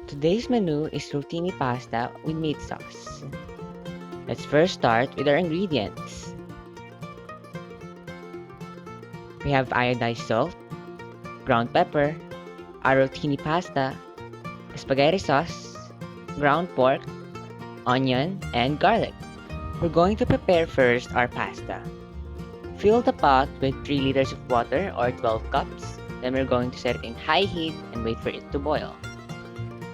Today's menu is rotini pasta with meat sauce. Let's first start with our ingredients. We have iodized salt, ground pepper, our rotini pasta, spaghetti sauce, ground pork, onion, and garlic. We're going to prepare first our pasta. Fill the pot with 3 liters of water or 12 cups. Then we're going to set it in high heat and wait for it to boil.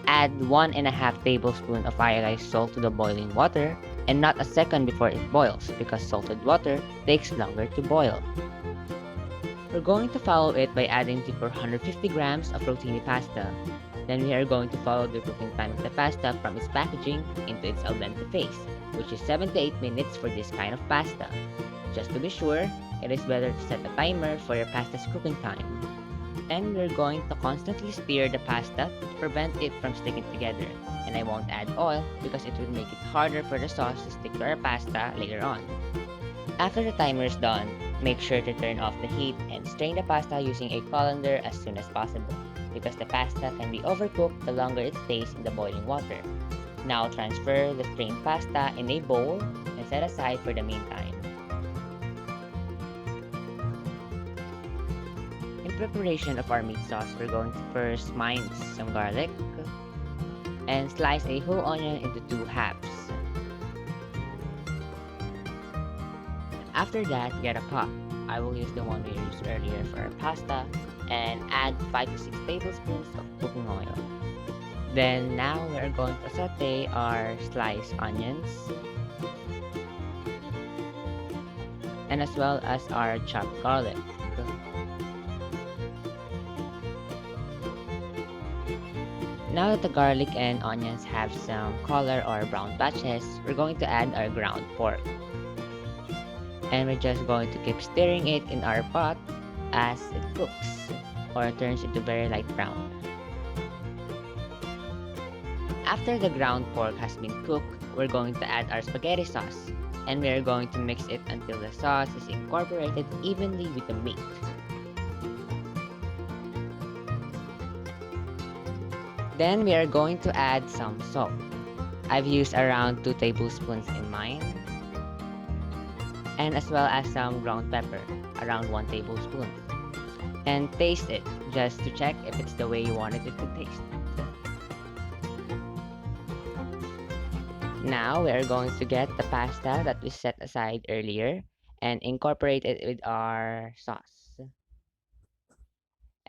Add 1.5 tablespoons of iodized salt to the boiling water and not a second before it boils because salted water takes longer to boil. We're going to follow it by adding the 450 grams of rotini pasta. Then we are going to follow the cooking time of the pasta from its packaging into its al dente phase, which is 7 to 8 minutes for this kind of pasta. Just to be sure, it is better to set a timer for your pasta's cooking time. Then we're going to constantly stir the pasta to prevent it from sticking together. And I won't add oil because it will make it harder for the sauce to stick to our pasta later on. After the timer is done, make sure to turn off the heat and strain the pasta using a colander as soon as possible because the pasta can be overcooked the longer it stays in the boiling water. Now transfer the strained pasta in a bowl and set aside for the meantime. In preparation of our meat sauce, we're going to first mince some garlic and slice a whole onion into 2 halves. After that, get a pot. I will use the one we used earlier for our pasta and add 5 to 6 tablespoons of cooking oil. Then now we are going to saute our sliced onions and as well as our chopped garlic. Now that the garlic and onions have some color or brown patches, we're going to add our ground pork. And we're just going to keep stirring it in our pot as it cooks or turns into very light brown. After the ground pork has been cooked, we're going to add our spaghetti sauce and we're going to mix it until the sauce is incorporated evenly with the meat. Then we are going to add some salt. I've used around 2 tablespoons in mine. And as well as some ground pepper, around 1 tablespoon. And taste it, just to check if it's the way you wanted it to taste. Now we are going to get the pasta that we set aside earlier and incorporate it with our sauce.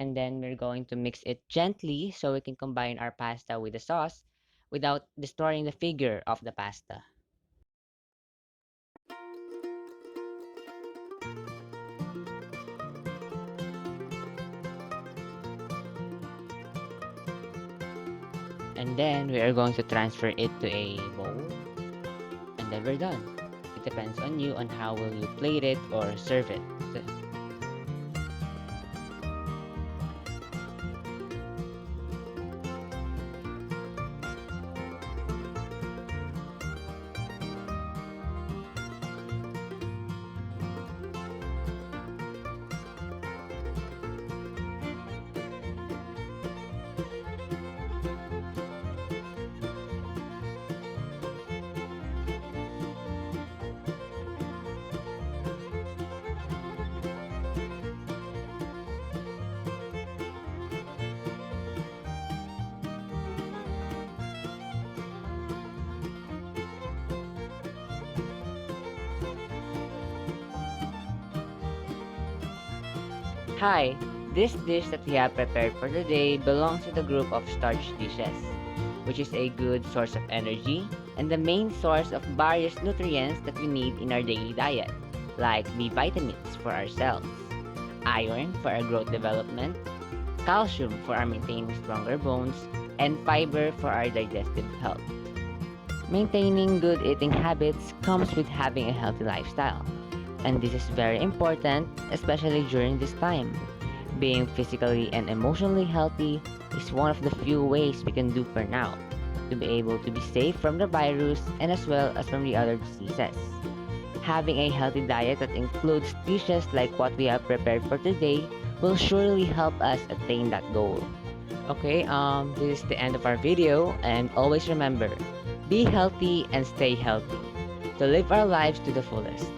And then we're going to mix it gently so we can combine our pasta with the sauce without destroying the figure of the pasta. And then we are going to transfer it to a bowl and then we're done. It depends on you on how will you plate it or serve it. Hi, this dish that we have prepared for today belongs to the group of starch dishes, which is a good source of energy and the main source of various nutrients that we need in our daily diet, like B vitamins for our cells, iron for our growth development, calcium for our maintaining stronger bones, and fiber for our digestive health. Maintaining good eating habits comes with having a healthy lifestyle. And this is very important, especially during this time. Being physically and emotionally healthy is one of the few ways we can do for now to be able to be safe from the virus and as well as from the other diseases. Having a healthy diet that includes dishes like what we have prepared for today will surely help us attain that goal. Okay, this is the end of our video, and always remember, be healthy and stay healthy to live our lives to the fullest.